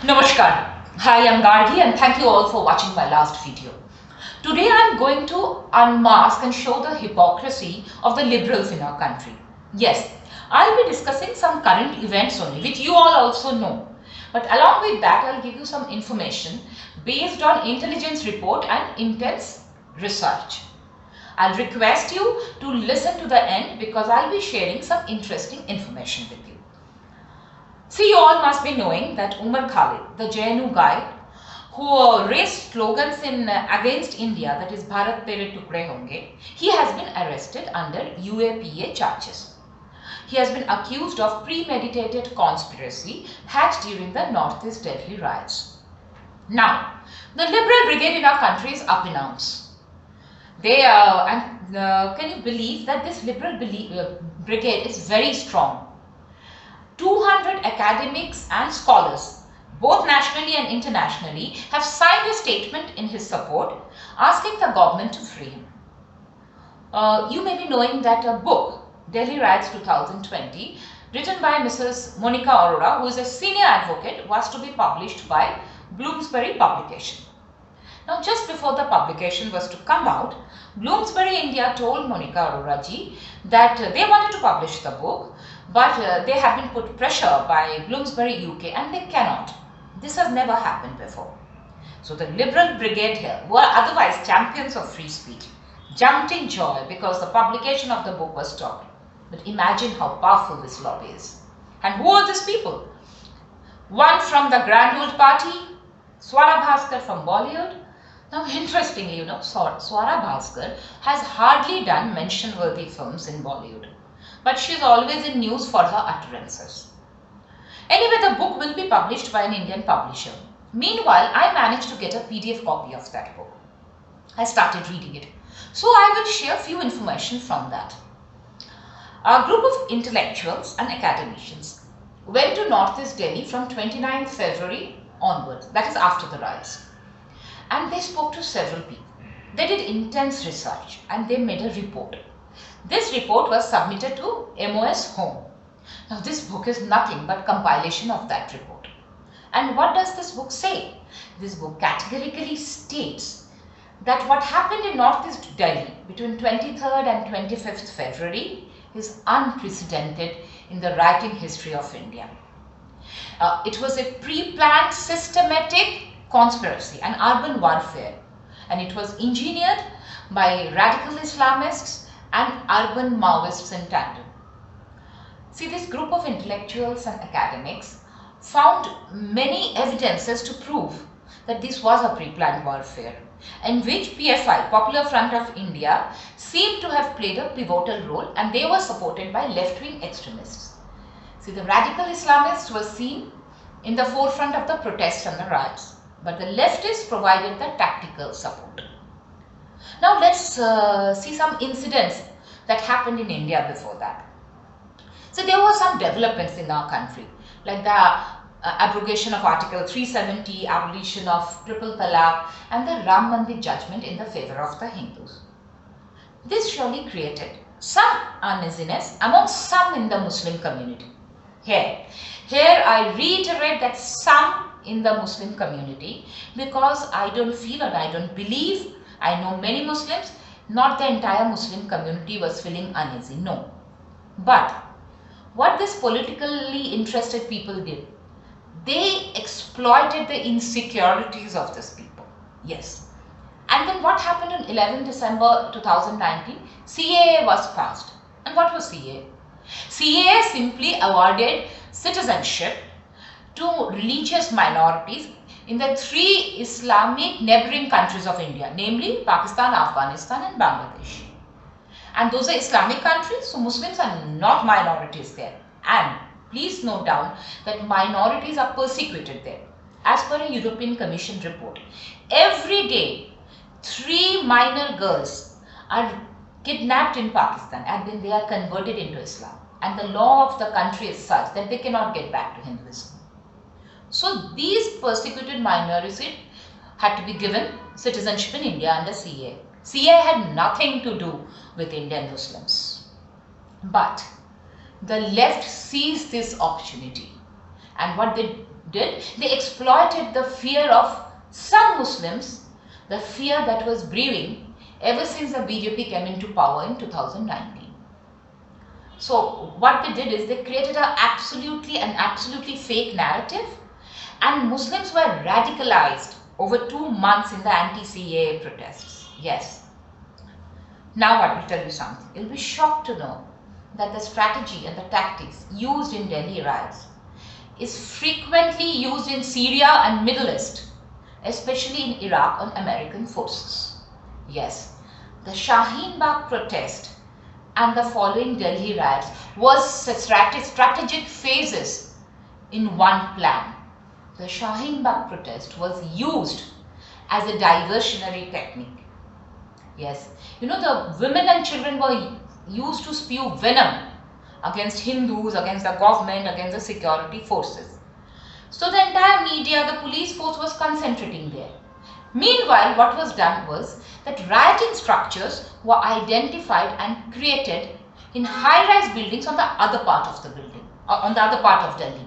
Namaskar. Hi, I'm Gargi and thank you all for watching my last video. Today I'm going to unmask and show the hypocrisy of the liberals in our country. Yes, I'll be discussing some current events only, which you all also know. But along with that, I'll give you some information based on intelligence report and intense research. I'll request you to listen to the end because I'll be sharing some interesting information with you. See, you all must be knowing that Umar Khalid, the JNU guy who raised slogans against India, that is Bharat Tere Tukde Honge, he has been arrested under UAPA charges. He has been accused of premeditated conspiracy hatched during the Northeast Delhi riots. Now, the Liberal Brigade in our country is up in arms. Can you believe that this Liberal Brigade is very strong? 200 academics and scholars, both nationally and internationally, have signed a statement in his support asking the government to free him. You may be knowing that a book, Delhi Riots 2020, written by Mrs. Monica Arora, who is a senior advocate, was to be published by Bloomsbury Publication. Now, just before the publication was to come out, Bloomsbury India told Monica Arora ji that they wanted to publish the book, but they have been put pressure by Bloomsbury UK and they cannot. This has never happened before. So the Liberal Brigade here, who are otherwise champions of free speech, jumped in joy because the publication of the book was stopped. But imagine how powerful this lobby is. And who are these people? One from the Grand Old Party, Swara Bhaskar from Bollywood. Now, interestingly, Swara Bhaskar has hardly done mention-worthy films in Bollywood, but she is always in news for her utterances. Anyway, the book will be published by an Indian publisher. Meanwhile, I managed to get a PDF copy of that book. I started reading it. So, I will share few information from that. A group of intellectuals and academicians went to Northeast Delhi from 29th February onwards, that is after the riots. And they spoke to several people. They did intense research and they made a report. This report was submitted to MOS Home. Now, this book is nothing but compilation of that report. And what does this book say? This book categorically states that what happened in Northeast Delhi between 23rd and 25th February is unprecedented in the writing history of India. It was a pre-planned systematic conspiracy and urban warfare, and it was engineered by radical Islamists and urban Maoists in tandem. See, this group of intellectuals and academics found many evidences to prove that this was a pre-planned warfare, in which PFI, Popular Front of India, seemed to have played a pivotal role, and they were supported by left-wing extremists. See, the radical Islamists were seen in the forefront of the protests and the riots, but the leftists provided the tactical support. Now, let's see some incidents that happened in India before that. So, there were some developments in our country, like the abrogation of Article 370, abolition of triple talaq, and the Ram Mandir judgment in the favor of the Hindus. This surely created some uneasiness among some in the Muslim community. Here I reiterate that some in the Muslim community, because I don't feel or I don't believe, I know many Muslims, not the entire Muslim community was feeling uneasy, no. But what these politically interested people did, they exploited the insecurities of these people. Yes. And then what happened on 11 December 2019? CAA was passed. And what was CAA? CAA simply awarded citizenship to religious minorities in the three Islamic neighboring countries of India, namely Pakistan, Afghanistan and Bangladesh. And those are Islamic countries, so Muslims are not minorities there. And please note down that minorities are persecuted there. As per a European Commission report, every day 3 minor girls are kidnapped in Pakistan and then they are converted into Islam. And the law of the country is such that they cannot get back to Hinduism. So these persecuted minorities had to be given citizenship in India under CAA. CAA had nothing to do with Indian Muslims. But the left seized this opportunity, and what they did? They exploited the fear of some Muslims, the fear that was brewing ever since the BJP came into power in 2019. So what they did is they created an absolutely fake narrative, and Muslims were radicalized over 2 months in the anti-CAA protests. Yes. Now I will tell you something. You'll be shocked to know that the strategy and the tactics used in Delhi riots is frequently used in Syria and Middle East, especially in Iraq on American forces. Yes, the Shaheen Bagh protest and the following Delhi riots was strategic phases in one plan. The Shaheen Bagh protest was used as a diversionary technique. Yes, you know, the women and children were used to spew venom against Hindus, against the government, against the security forces. So the entire media, the police force was concentrating there. Meanwhile, what was done was that rioting structures were identified and created in high-rise buildings on the other part of the building, on the other part of Delhi.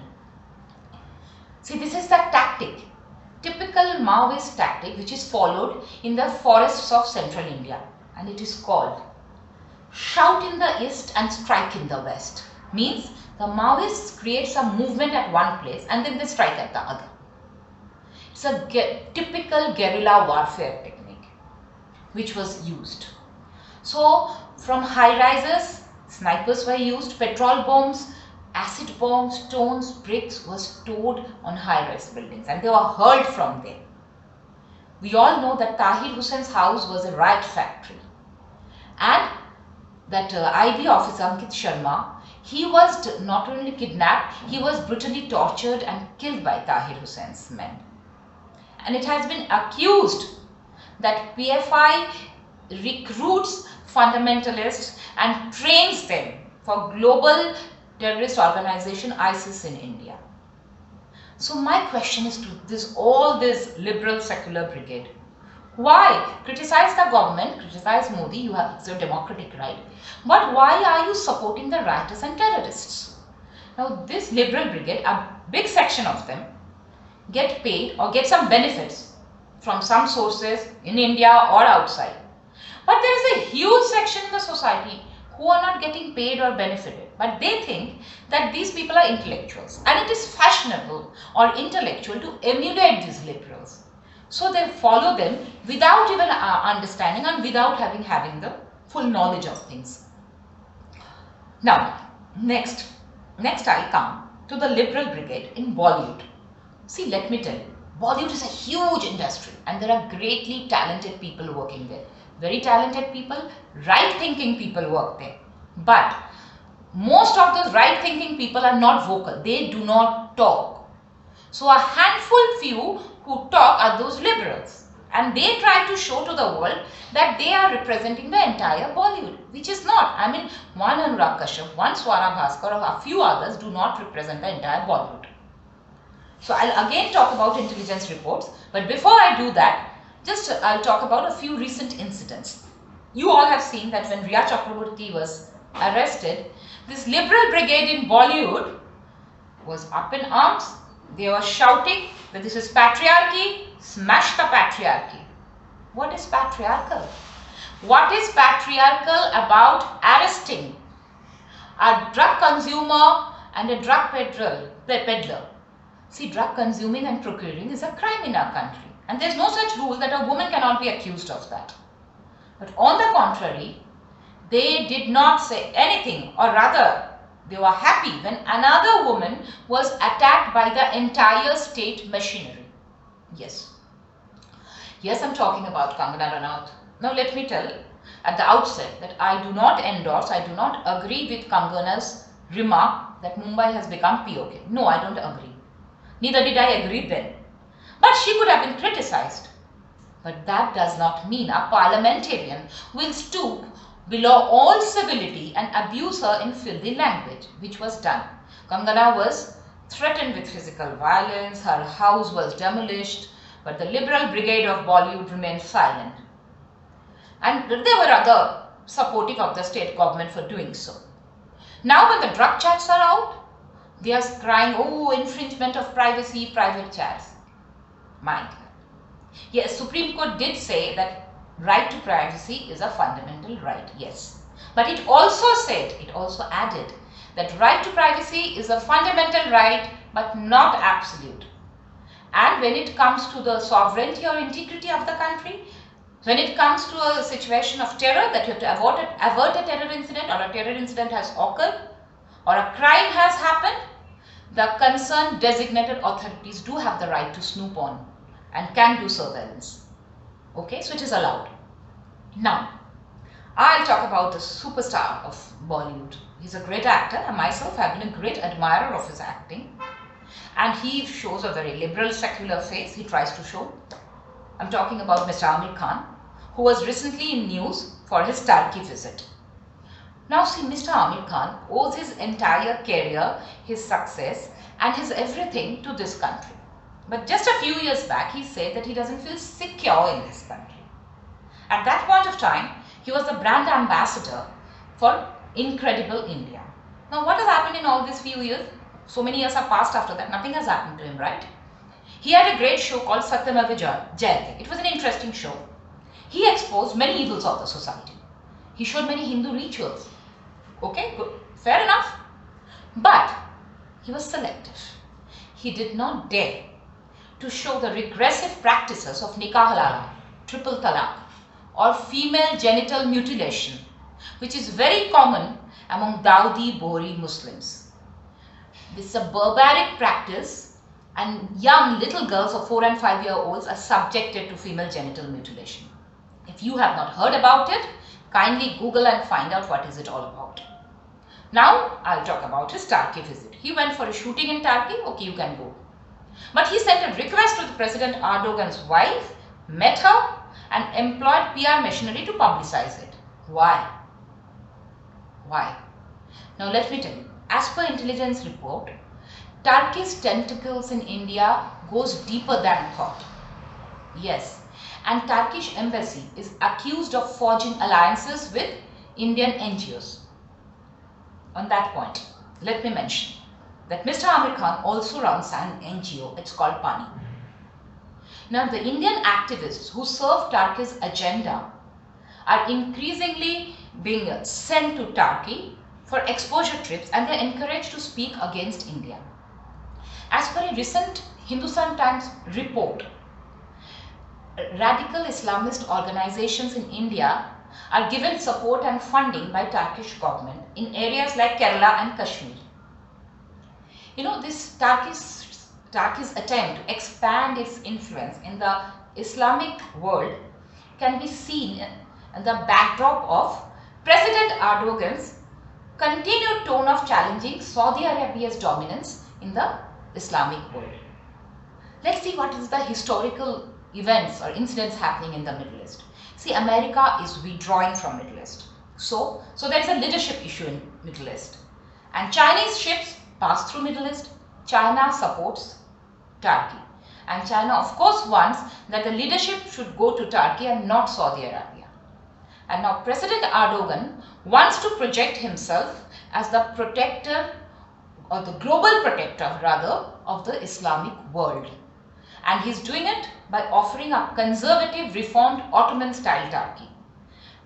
See, this is the tactic, typical Maoist tactic, which is followed in the forests of central India, and it is called shout in the east and strike in the west. Means the Maoists create some movement at one place and then they strike at the other. It's a typical guerrilla warfare technique which was used. So from high rises, snipers were used, petrol bombs, acid bombs, stones, bricks were stored on high-rise buildings and they were hurled from there. We all know that Tahir Hussein's house was a riot factory, and that IB officer Ankit Sharma, he was not only kidnapped, he was brutally tortured and killed by Tahir Hussein's men. And it has been accused that PFI recruits fundamentalists and trains them for global terrorist organization ISIS in India. So my question is to all this liberal secular brigade. Why? Criticize the government, criticize Modi, you have your democratic right. But why are you supporting the rioters and terrorists? Now this liberal brigade, a big section of them, get paid or get some benefits from some sources in India or outside. But there is a huge section in the society who are not getting paid or benefited, but they think that these people are intellectuals and it is fashionable or intellectual to emulate these liberals. So they follow them without even understanding and without having the full knowledge of things. Now, next I'll come to the Liberal Brigade in Bollywood. See, let me tell you, Bollywood is a huge industry and there are greatly talented people working there. Very talented people, right-thinking people work there. But most of those right-thinking people are not vocal. They do not talk. So a handful few who talk are those liberals. And they try to show to the world that they are representing the entire Bollywood, which is not. I mean, one Anurag Kashyap, one Swara Bhaskar, or a few others do not represent the entire Bollywood. So I'll again talk about intelligence reports. But before I do that, I'll talk about a few recent incidents. You all have seen that when Riya Chakraborty was arrested, this Liberal Brigade in Bollywood was up in arms. They were shouting that this is patriarchy, smash the patriarchy. What is patriarchal? What is patriarchal about arresting a drug consumer and a drug peddler? See, drug consuming and procuring is a crime in our country. And there is no such rule that a woman cannot be accused of that. But on the contrary, they did not say anything, or rather, they were happy when another woman was attacked by the entire state machinery. Yes. Yes, I'm talking about Kangana Ranaut. Now let me tell at the outset that I do not endorse, I do not agree with Kangana's remark that Mumbai has become POK. No, I don't agree. Neither did I agree then. But she could have been criticized. But that does not mean a parliamentarian will stoop below all civility and abuse her in filthy language, which was done. Kangana was threatened with physical violence, her house was demolished, but the Liberal Brigade of Bollywood remained silent. And there were other supportive of the state government for doing so. Now when the drug charts are out, They are crying, oh, infringement of privacy, private chats. Mind. Yes, Supreme Court did say that right to privacy is a fundamental right, yes. But it also said, it also added that right to privacy is a fundamental right but not absolute. And when it comes to the sovereignty or integrity of the country, when it comes to a situation of terror, that you have to avert a terror incident, or a terror incident has occurred, or a crime has happened, the concerned designated authorities do have the right to snoop on and can do surveillance. Okay, so it is allowed. Now, I'll talk about the superstar of Bollywood. He's a great actor, and myself have been a great admirer of his acting. And he shows a very liberal, secular face, he tries to show. I'm talking about Mr. Amir Khan, who was recently in news for his Turkey visit. Now see, Mr. Amir Khan owes his entire career, his success and his everything to this country. But just a few years back, he said that he doesn't feel secure in this country. At that point of time, he was the brand ambassador for Incredible India. Now what has happened in all these few years? So many years have passed after that, nothing has happened to him, right? He had a great show called Satyameva Jayate. It was an interesting show. He exposed many evils of the society. He showed many Hindu rituals. Okay, good, fair enough. But he was selective. He did not dare to show the regressive practices of nikah halala, triple talaq, or female genital mutilation, which is very common among Dawoodi Bohri Muslims. This is a barbaric practice, and young little girls of 4 and 5 year olds are subjected to female genital mutilation. If you have not heard about it, kindly Google and find out what is it all about. Now I'll talk about his Turkey visit. He went for a shooting in Turkey. Okay, you can go. But he sent a request to the President Erdogan's wife, met her and employed PR machinery to publicize it. Why? Why? Now let me tell you, as per intelligence report, Turkey's tentacles in India goes deeper than thought. Yes, and Turkish embassy is accused of forging alliances with Indian NGOs. On that point, let me mention that Mr. Amir Khan also runs an NGO, it's called PANI. Now the Indian activists who serve Turkey's agenda are increasingly being sent to Turkey for exposure trips, and they are encouraged to speak against India. As per a recent Hindustan Times report, radical Islamist organizations in India are given support and funding by Turkish government in areas like Kerala and Kashmir. You know, this Turkey's attempt to expand its influence in the Islamic world can be seen in the backdrop of President Erdogan's continued tone of challenging Saudi Arabia's dominance in the Islamic world. Let's see what is the historical events or incidents happening in the Middle East. See, America is withdrawing from Middle East. So there is a leadership issue in Middle East. And Chinese ships pass through Middle East. China supports Turkey. And China, of course, wants that the leadership should go to Turkey and not Saudi Arabia. And now President Erdogan wants to project himself as the protector, or the global protector rather, of the Islamic world. And he's doing it by offering a conservative, reformed, Ottoman-style Turkey.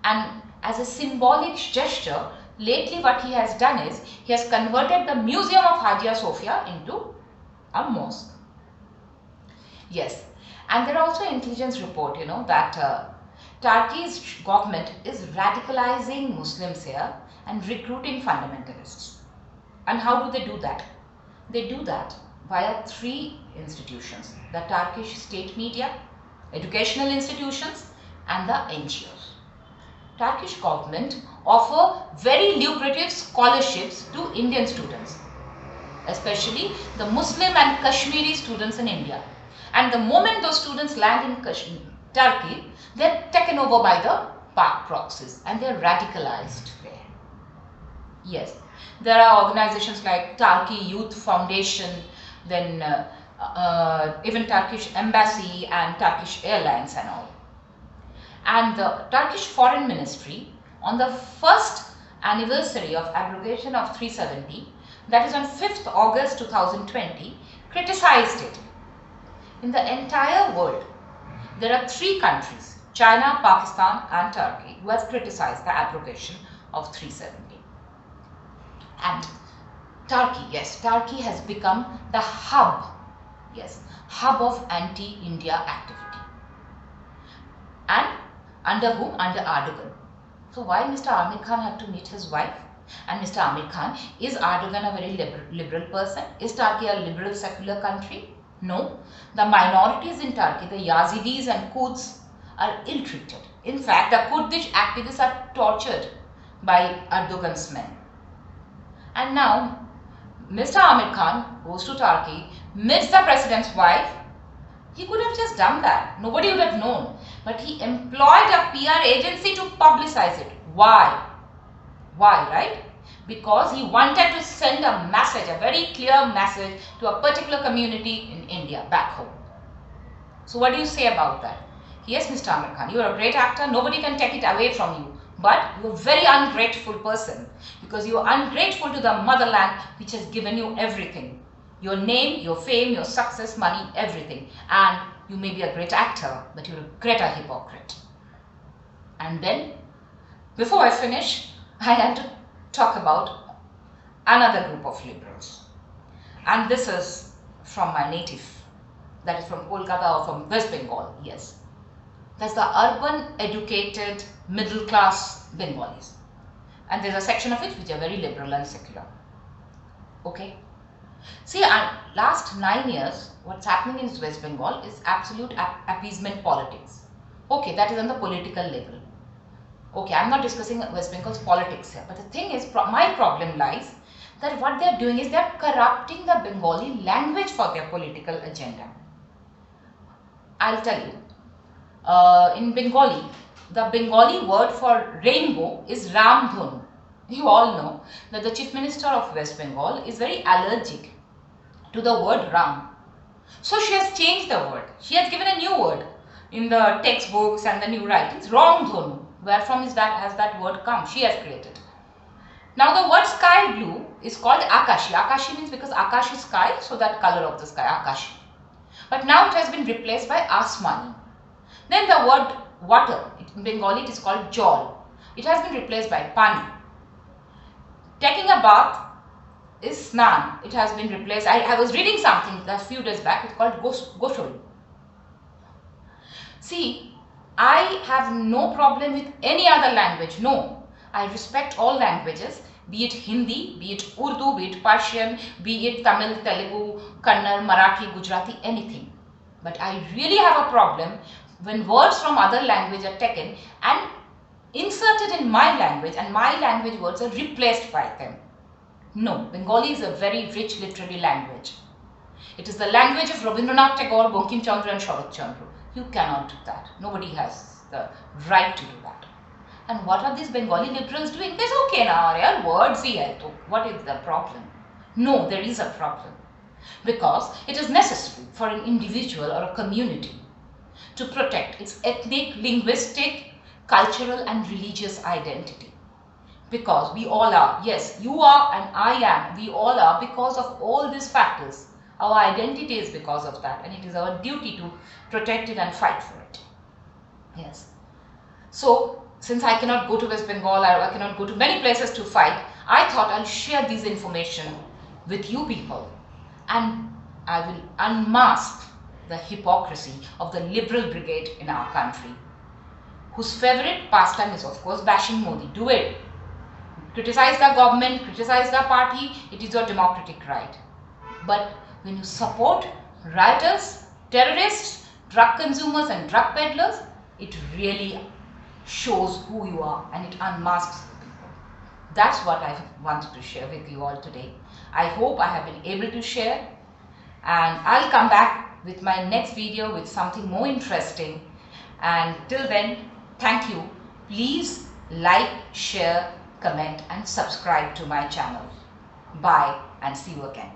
And as a symbolic gesture, lately what he has done is, he has converted the Museum of Hagia Sophia into a mosque. Yes, and there are also intelligence report, you know, that Turkey's government is radicalizing Muslims here and recruiting fundamentalists. And how do they do that? They do that via 3 institutions: the Turkish state media, educational institutions and the NGOs. Turkish government offer very lucrative scholarships to Indian students, especially the Muslim and Kashmiri students in India. And the moment those students land in Turkey, they are taken over by the Pak proxies and they are radicalized there. Yes, there are organizations like Turkey Youth Foundation, then even Turkish Embassy and Turkish Airlines and all. And the Turkish Foreign Ministry, on the first anniversary of abrogation of 370, that is on 5th August 2020, criticized it. In the entire world, there are 3 countries, China, Pakistan and Turkey, who has criticized the abrogation of 370. And Turkey, yes, Turkey has become the hub, yes, hub of anti-India activity. And under whom? Under Erdogan. So why Mr. Amir Khan had to meet his wife? And Mr. Amir Khan, is Erdogan a very liberal person? Is Turkey a liberal secular country? No. The minorities in Turkey, the Yazidis and Kurds, are ill-treated. In fact, the Kurdish activists are tortured by Erdogan's men. And now, Mr. Amir Khan goes to Turkey, meets the president's wife. He could have just done that. Nobody would have known. But he employed a PR agency to publicize it. Why? Why, right? Because he wanted to send a message, a very clear message to a particular community in India, back home. So what do you say about that? Yes, Mr. Amir Khan, you are a great actor. Nobody can take it away from you. But you are a very ungrateful person, because you are ungrateful to the motherland which has given you everything. Your name, your fame, your success, money, everything. And you may be a great actor, but you're a greater hypocrite. And then, before I finish, I had to talk about another group of liberals. And this is from my native, that is from Kolkata or from West Bengal, yes. That's the urban, educated, middle class Bengalis. And there's a section of it which are very liberal and secular. Okay. See, last 9 years, what's happening in West Bengal is absolute appeasement politics. Okay, that is on the political level. Okay, I'm not discussing West Bengal's politics here. But the thing is, my problem lies that what they're doing is they're corrupting the Bengali language for their political agenda. I'll tell you. In Bengali, the Bengali word for rainbow is Ramdhun. You all know that the Chief Minister of West Bengal is very allergic to the word Ram. So she has changed the word. She has given a new word in the textbooks and the new writings, Ramdhun. Where from has that word come? She has created. Now the word sky blue is called Akashi. Akashi means because Akash is sky, so that color of the sky, Akashi. But now it has been replaced by Asmani. Then the word water, in Bengali it is called Jol. It has been replaced by Pani. Taking a bath is Snan. It has been replaced. I was reading something a few days back. It's called Goshol. See, I have no problem with any other language. No. I respect all languages, be it Hindi, be it Urdu, be it Persian, be it Tamil, Telugu, Kannada, Marathi, Gujarati, anything. But I really have a problem when words from other language are taken and inserted in my language, and my language words are replaced by them. No, Bengali is a very rich literary language. It is the language of Rabindranath Tagore, Bankim Chandra and Sharat Chandra. You cannot do that. Nobody has the right to do that. And what are these Bengali liberals doing? They say, okay now, yaar, words hi hai to. What is the problem? No, there is a problem. Because it is necessary for an individual or a community to protect its ethnic, linguistic, cultural and religious identity. Because we all are, yes, you are and I am, we all are, because of all these factors. Our identity is because of that, and it is our duty to protect it and fight for it. Yes. So, since I cannot go to West Bengal, I cannot go to many places to fight, I thought I'll share this information with you people, and I will unmask the hypocrisy of the Liberal Brigade in our country, whose favorite pastime is of course bashing Modi. Do it. Criticize the government, criticize the party, it is your democratic right. But when you support rioters, terrorists, drug consumers and drug peddlers, it really shows who you are and it unmasks the people. That's what I wanted to share with you all today. I hope I have been able to share, and I'll come back with my next video with something more interesting. And till then, thank you. Please like, share, comment and subscribe to my channel. Bye and see you again.